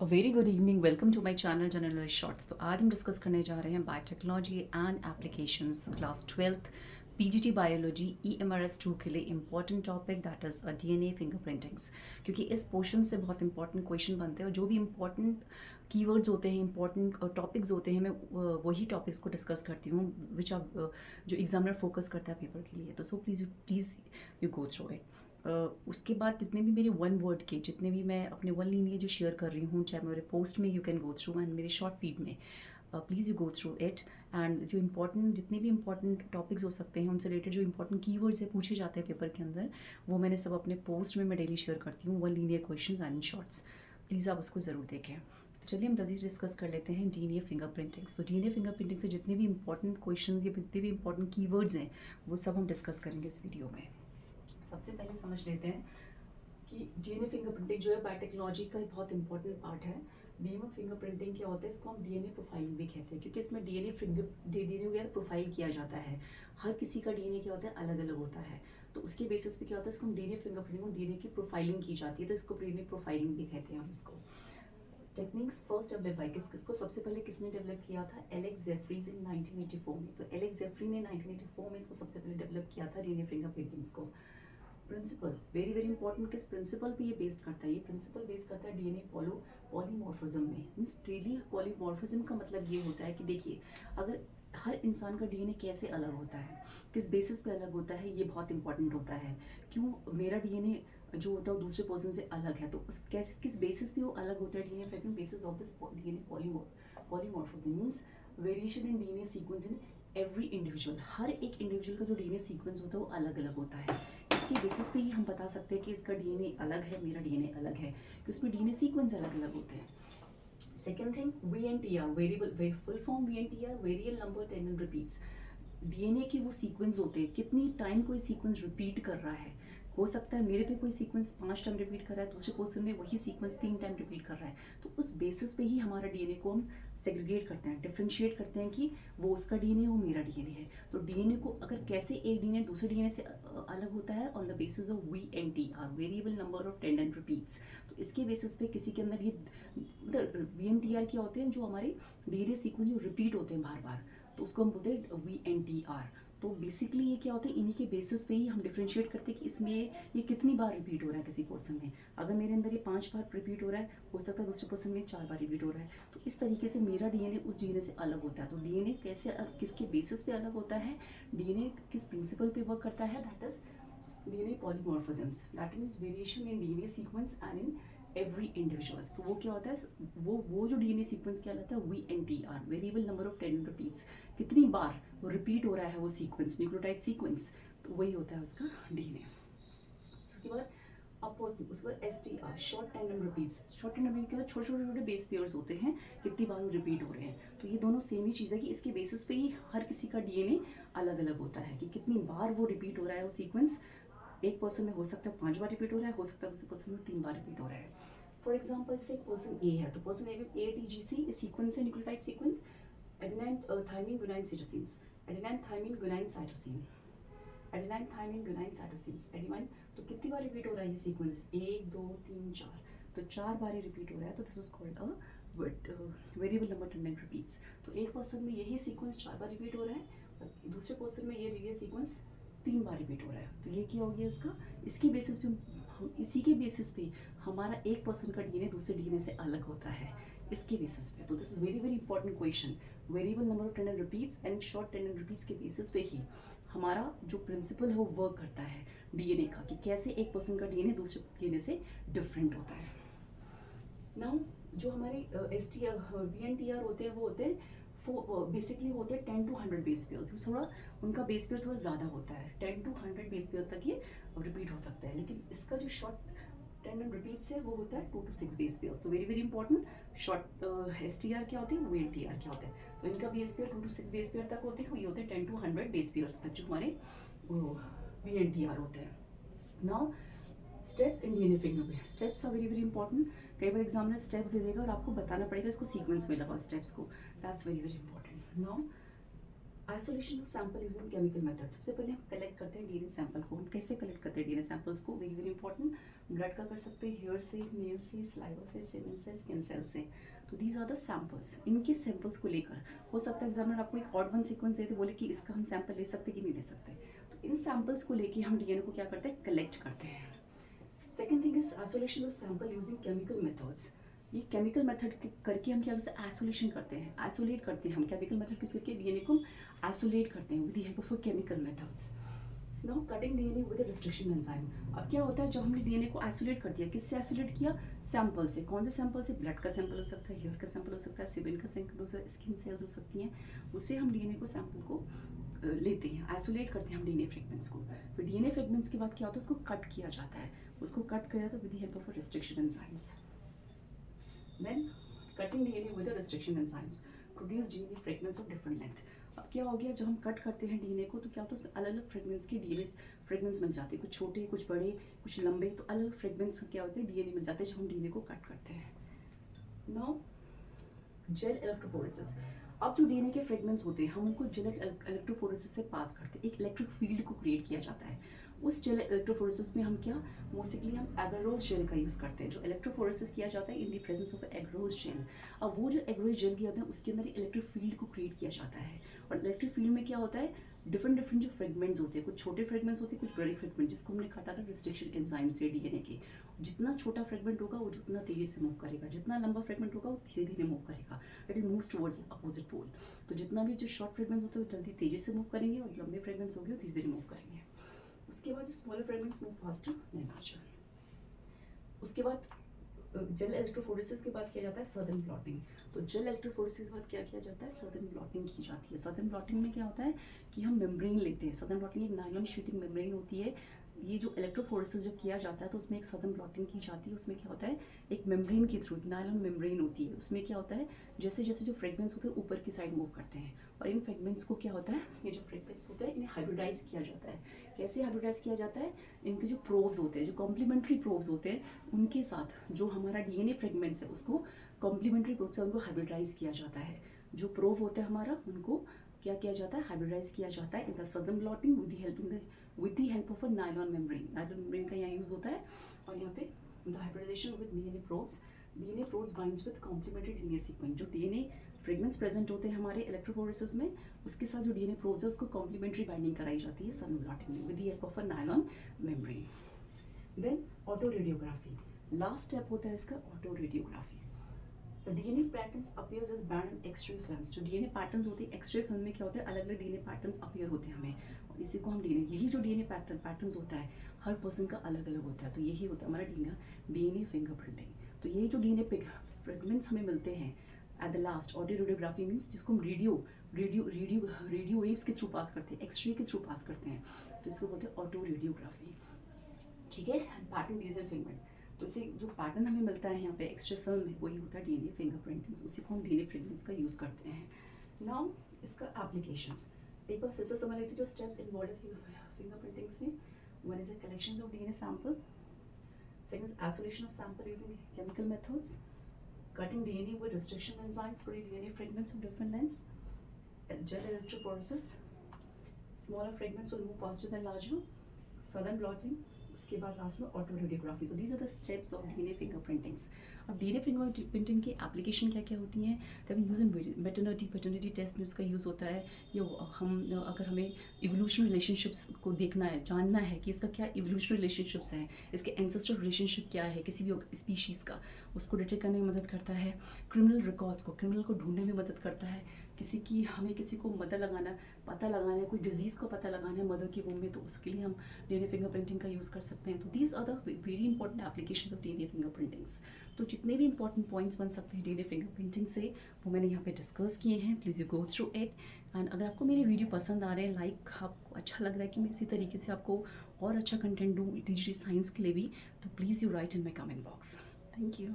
A very good evening, welcome to my channel general shorts. तो आज हम discuss करने जा रहे हैं biotechnology and applications class 12th PGT biology EMRS 2 के लिए important topic that is DNA fingerprintings. क्योंकि इस पोर्शन से बहुत इंपॉर्टेंट क्वेश्चन बनते हैं और जो भी इंपॉर्टेंट कीवर्ड्स होते हैं, इंपॉर्टेंट टॉपिक्स होते हैं, मैं वही टॉपिक्स को डिस्कस करती हूँ विच आप जो एग्जामिनर फोकस करता है पेपर के लिए। तो so please you go through it. उसके बाद जितने भी मेरे वन वर्ड के जितने भी मैं अपने वन लाइन जो शेयर कर रही हूँ, चाहे मेरे पोस्ट में you can go through and मेरे शॉर्ट फीड में, please you go through it. And जो इंपॉर्टेंट जितने भी इंपॉर्टेंट टॉपिक्स हो सकते हैं उनसे रिलेटेड जो इंपॉर्टेंट कीवर्ड्स है पूछे जाते हैं पेपर के अंदर, वो मैंने सब अपने पोस्ट में मैं डेली शेयर करती हूँ, one linear question and shorts. Please आप उसको ज़रूर देखें। तो चलिए हम जल्दी डिस्कस कर लेते हैं DNA फिंगरप्रिंटिंग्स। तो DNA फिंगरप्रिंटिंग से जितने भी इंपॉर्टेंट क्वेश्चन या जितने भी इंपॉर्टेंट कीवर्ड्स हैं वो सब हम डिस्कस करेंगे इस वीडियो में। सबसे पहले समझ लेते हैं कि DNA फिंगरप्रिंटिंग जो है बायोटेक्नोलॉजी का बहुत इंपॉर्टेंट पार्ट है। DNA फिंगरप्रिंटिंग क्या होता है, इसको हम DNA प्रोफाइलिंग भी कहते हैं, क्योंकि इसमें DNA वगैरह प्रोफाइल किया जाता है। हर किसी का DNA क्या होता है, अलग अलग होता है। तो उसके बेसिस पे क्या होता है, इसको हम DNA फिंगरप्रिंटिंग, DNA की प्रोफाइलिंग की जाती है, तो इसको DNA प्रोफाइलिंग भी कहते हैं हम इसको। टेक्निक्स फर्स्ट डेवलप बाय किसको सबसे पहले किसने डेवलप किया था, एलेक्स जेफरीज इन 1984 में। तो एलेक्स जेफरी ने 1984 में इसको सबसे पहले डेवलप किया था DNA फिंगरप्रिंटिंग्स को। प्रिंसिपल वेरी वेरी इंपॉर्टेंट, किस प्रिंसिपल पे ये बेस्ड करता है, ये प्रिंसिपल बेस्ड करता है DNA पॉलीमॉर्फिज्म में। मीन्स डेली पॉलीमॉर्फिज्म का मतलब ये होता है कि देखिए, अगर हर इंसान का DNA कैसे अलग होता है, किस बेसिस पे अलग होता है, ये बहुत इंपॉर्टेंट होता है। क्यों मेरा DNA जो होता है वो दूसरे पर्सन से अलग है, तो उस कैसे किस बेसिस पे वो अलग होता है DNA fragment, basis of this DNA polymorphism means variation in DNA sequence in every individual. हर एक इंडिविजुअल का जो DNA सीक्वेंस होता है वो अलग अलग होता है। इसके बेसिस पे ही हम बता सकते हैं कि इसका DNA अलग है, मेरा DNA अलग है, कि उसमें DNA सीक्वेंस अलग अलग होते हैं। Second thing, VNTR variable, full form VNTR वेरियल नंबर टेंडेंट रिपीट्स। DNA के वो सीक्वेंस होते हैं, कितनी टाइम कोई सीक्वेंस रिपीट कर रहा है। हो सकता है मेरे पे कोई सीक्वेंस 5 टाइम रिपीट कर रहा है, दूसरे पर्सन में वही सीक्वेंस 3 टाइम रिपीट कर रहा है। तो उस बेसिस पे ही हमारा DNA को हम सेग्रीगेट करते हैं, डिफ्रेंशिएट करते हैं कि वो उसका DNA वो मेरा DNA है। तो DNA को अगर कैसे एक DNA दूसरे DNA से अलग होता है, on the basis of VNTR variable number of tandem repeats. तो इसके बेसिस पे किसी के अंदर ये VNTR क्या होते हैं, जो हमारे DNA सीक्वेंस जो रिपीट होते हैं बार बार, तो उसको हम बोलते हैं VNTR। तो बेसिकली ये क्या होता है, इन्हीं के बेसिस पे ही हम डिफ्रेंशिएट करते हैं कि इसमें ये कितनी बार रिपीट हो रहा है किसी पर्सन में। अगर मेरे अंदर ये 5 बार रिपीट हो रहा है, हो सकता है दूसरे पर्सन में 4 बार रिपीट हो रहा है। तो इस तरीके से मेरा DNA उस DNA से अलग होता है। तो DNA कैसे किसके बेसिस पे अलग होता है, DNA किस प्रिंसिपल पे वर्क करता है, that is DNA polymorphisms, that means variation in DNA sequence and in every individuals। तो वो क्या होता है, वो जो DNA सीक्वेंस क्या कहलाता है, VNTR variable number of tandem repeats, कितनी बार रिपीट हो रहा है वो सीक्वेंस, न्यूक्लियोटाइड सीक्वेंस, तो वही होता है उसका DNA। उसके बाद उसके बाद STR short tandem repeats. Short tandem repeat क्या, छोटे छोटे छोटे बेस पेयर्स होते हैं, कितनी बार वो रिपीट हो रहे हैं। तो ये दोनों सेम ही चीज़ है कि इसके बेसिस पे ही हर किसी का DNA अलग अलग होता है, कि कितनी बार वो रिपीट हो रहा है वो सीक्वेंस। एक पर्सन में हो सकता है 5 बार रिपीट हो रहा है, हो सकता है दूसरे पर्सन में 3 बार रिपीट हो रहा है। फॉर एग्जाम्पल जैसे एक पर्सन ए है, तो पर्सन ए में ATGC सीक्वेंस है, nucleotide sequence, adenine thymine guanine cytosines, adenine thymine guanine cytosine, adenine thymine guanine cytosines, adenine. तो कितनी बार रिपीट हो रहा है ये सीक्वेंस, 1 2 3 4, तो 4 बार ही रिपीट हो रहा है। तो this is called a variable number tandem repeats. तो एक पर्सन में यही सीक्वेंस 4 बार रिपीट हो रहा है, और दूसरे पर्सन में ये सीक्वेंस 3 बार रिपीट हो रहा है। तो ये क्या हो गया इसका, इसकी बेसिस पे हम इसी के बेसिस पे हमारा एक पर्सन का DNA दूसरे DNA से अलग होता है, इसके बेसिस पे। तो this is very very important question. Variable number of tandem repeats and short tandem repeats के बेसिस पे ही हमारा जो प्रिंसिपल है वो वर्क करता है DNA का, कि कैसे एक पर्सन का DNA दूसरे DNA से डिफरेंट होता है। नाउ जो हमारे VNTR होते हैं, वो होते हैं बेसिकली होते हैं 10 to 100 बेस पेयर्स। थोड़ा उनका बेस पेयर थोड़ा ज़्यादा होता है, 10 to 100 बेस पेयर तक ये रिपीट हो सकता है। लेकिन इसका जो शॉर्ट टेंडेंट रिपीट्स है वो होता है 2 to 6 बेस पेयर्स। तो very very important, short STR क्या होते हैं, VNTR क्या होते हैं। तो इनका base pair 2 to 6 base pair तक होते हैं, ये होते हैं 10 to 100 बेस पेयर्स तक जो हमारे VNTR होते हैं। Now steps in DNA fingerprint, steps are very very important. कई बार एग्जामिनर स्टेप्स दे देगा और आपको बताना पड़ेगा इसको सीक्वेंस में लगा स्टेप्स को, that's very very important. Now isolation of sample using chemical method. सबसे पहले हम कलेक्ट करते हैं DNA सैंपल को। हम कैसे कलेक्ट करते हैं DNA सैंपल्स को, वेरी वेरी इंपॉर्टेंट। ब्लड का कर सकते हैं, हेयर से, नेल से, सलाइवा से, सेमेन से, स्किन सेल से। तो दीज आर द सैम्पल्स। इनके सैम्पल्स को लेकर हो सकता है एग्जामिनर आपको एक ऑड वन सीक्वेंस दे तो बोले कि इसका हम सैंपल ले सकते कि नहीं ले सकते। तो इन सैम्पल्स को लेके हम डीएनए को क्या करते हैं, कलेक्ट करते हैं। Second thing is isolation of sample using chemical methods. ये केमिकल मेथड करके हम क्या आइसोलेशन करते हैं, आइसोलेट करते हैं हम। केमिकल मेथड किस करके डीएनए को आइसोलेट करते हैं with the help of chemical methods. Now cutting DNA with restriction enzyme. अब क्या होता है, जब हमने डीएनए को आइसोलेट कर दिया, किससे आइसोलेट किया, सैंपल से। कौन से सैंपल से, ब्लड का सैंपल हो सकता है, हेयर का सैंपल हो सकता है, सेबन का सैंपल हो सकता है, स्किन सेल्स हो सकती हैं। उससे हम डीएनए को सैंपल को लेते हैं, आइसोलेट करते हैं हम डीएनए फ्रेगमेंट्स को। फिर डीएनए फ्रेगमेंट्स के बाद क्या होता है, उसको कट किया जाता है। उसको कट किया जाता है with the help of restriction enzymes. Then cutting DNA with the restriction enzymes produce DNA fragments of different length. अब क्या हो गया, जब हम कट करते हैं डीएनए को तो क्या होता है, उसमें अलग अलग फ्रेगमेंट्स के डीएनए फ्रेगमेंट्स मिल जाते हैं, कुछ छोटे, कुछ बड़े, कुछ लंबे। तो अलग अलग फ्रेगमेंट्स क्या होते हैं, डीएनए मिल जाते हैं जब हम डीएनए को कट करते हैं। Now gel electrophoresis. अब जो डीएनए के फ्रेगमेंट्स होते हैं हम उनको जेल इलेक्ट्रोफोरेसिस से पास करते हैं। एक इलेक्ट्रिक फील्ड को क्रिएट किया जाता है। उस जेल इलेक्ट्रोफोरेसिस में हम क्या, मोस्टली हम एगारोस जेल का यूज़ करते हैं। जो इलेक्ट्रोफोरेसिस किया जाता है in the presence of agarose gel. अब वो जो एगारोस जेल दिया जाता है उसके अंदर इलेक्ट्रिक फील्ड को क्रिएट किया जाता है। और इलेक्ट्रिक फील्ड में क्या होता है, डिफरेंट जो फ्रेगमेंट्स होते हैं, कुछ छोटे फ्रेगमेंट्स होते हैं, कुछ बड़े फ्रेगमेंट, जिसको हमने काटा था रिस्ट्रिक्शन एंजाइम से डीएनए के। जितना छोटा फ्रेगमेंट होगा वो जितना तेजी से मूव करेगा, जितना लंबा फ्रेगमेंट होगा वो धीरे धीरे मूव करेगा। It will move towards opposite pole. तो जितना भी जो शॉर्ट फ्रेगमेंट्स होते हैं वो जल्दी तेजी से मूव करेंगे, और लंबे फ्रेगमेंट्स होंगे वो धीरे धीरे मूव करेंगे। उसके बाद जो smaller fragments move faster than larger. उसके बाद जेल इलेक्ट्रोफोरेसिस के बाद किया जाता है सदर्न ब्लॉटिंग। तो जेल इलेक्ट्रोफोरेसिस के बाद क्या किया जाता है, सदर्न ब्लॉटिंग की जाती है। सदर्न ब्लॉटिंग में क्या होता है कि हम मेम्ब्रेन लेते हैं। सदर्न ब्लॉटिंग एक नायलॉन शीटिंग मेम्ब्रेन होती है। ये जो इलेक्ट्रोफोरेसिस जब किया जाता है तो उसमें एक सदर्न ब्लॉटिंग की जाती है। उसमें क्या होता है, एक मेम्ब्रेन के थ्रू, नायलॉन मेम्ब्रेन होती है। उसमें क्या होता है, जैसे जैसे जो फ्रेगमेंट्स होते हैं ऊपर की साइड मूव करते हैं, और इन फ्रेगमेंट्स को क्या होता है, ये जो फ्रेगमेंट्स होते हैं इन्हें हाइब्रिडाइज किया जाता है। कैसे हाइब्रिडाइज किया जाता है, इनके जो प्रोब्स होते हैं, जो कॉम्प्लीमेंट्री प्रोब्स होते हैं, उनके साथ जो हमारा डीएनए फ्रेगमेंट्स है उसको कॉम्प्लीमेंट्री प्रोब से उनको हाइब्रिडाइज किया जाता है। जो प्रोब होता है हमारा, उनको क्या किया जाता है, हाइब्रिडाइज किया जाता है in the southern blotting with the help of a nylon membrane. Nylon membrane का यहाँ यूज होता है। और यहाँ पे the hybridisation with DNA probes. DNA probes binds with complementary DNA sequence. जो डीएनए फ्रेगमेंट्स प्रेजेंट होते हैं हमारे इलेक्ट्रोफोरेसिस में, उसके साथ जो डीएनए प्रोब्स है उसको कॉम्प्लीमेंट्री बाइंडिंग कराई जाती है सदर्न ब्लॉटिंग में with the help of a nylon membrane. Then auto radiography, last step होता है इसका ऑटो रेडियोग्राफी। तो DNA patterns appears as band in X ray films. जो डीएनए पैटर्न्स होते हैं एक्स-रे फिल्म में क्या होता है, अलग अलग डीएनए पैटर्न्स अपीयर होते हैं हमें, और इसी को हम डीएनए, यही जो डीएनए पैटर्न्स होता है हर पर्सन का अलग अलग होता है। तो यही होता है हमारा डीएनए फिंगरप्रिंटिंग। तो ये जो डीएनए फ्रेगमेंट्स हमें मिलते हैं at the last, auto radiography means जिसको हम रेडियो वेव्स के थ्रू पास करते हैं, एक्स-रे के थ्रू पास करते हैं, तो इसको बोलते हैं ऑटो रेडियोग्राफी। ठीक है, पैटर्न डीएनए फिंगरप्रिंट। तो इसे जो पैटर्न हमें मिलता है यहाँ पे एक्स-रे फिल्म में, वही होता है डीएनए फिंगरप्रिंटिंग्स। उसी को हम डीएनए फ्रेगमेंट्स का यूज़ करते हैं। नाउ इसका एप्लीकेशंस एक बार फिर से समझ लेते हैं जो स्टेप्स इन्वॉल्व फिंगरप्रिंटिंग्स में। One is the collection of DNA sample, second is isolation of sample using chemical methods, cutting DNA with restriction enzymes produce DNA fragments of different lengths, gel electrophoresis, smaller fragments will move faster than larger, southern blotting, उसके बाद last में auto radiography. तो these are the steps of DNA fingerprintings. अब DNA fingerprinting की application क्या क्या होती हैं, तभी यूज इन मैटरनिटी टेस्ट में इसका यूज़ होता है। या हम अगर हमें इवोल्यूशन रिलेशनशिप्स को देखना है, जानना है कि इसका क्या इवोल्यूशन रिलेशनशिप्स हैं, इसके एंसेस्टर रिलेशनशिप क्या है किसी भी स्पीशीज़ का, उसको डिटेक्ट करने में मदद करता है। क्रिमिनल रिकॉर्ड्स को, क्रिमिनल को ढूंढने में मदद करता है। हमें किसी को पता लगाना है, कोई डिजीज़ को पता लगाना है मदर की वूम में, तो उसके लिए हम डीएनए फिंगरप्रिंटिंग का यूज़ कर सकते हैं। तो these are the very important applications of DNA fingerprintings. तो जितने भी इंपॉर्टेंट पॉइंट्स बन सकते हैं डीएनए फिंगरप्रिंटिंग से, वो मैंने यहाँ पे डिस्कस किए हैं। Please you go through it. And अगर आपको मेरे वीडियो पसंद आ रहे हैं, लाइक आपको अच्छा लग रहा है कि मैं इसी तरीके से आपको और अच्छा कंटेंट दूँ डिजिटल साइंस के लिए भी, तो please you right in my comment box. Thank you.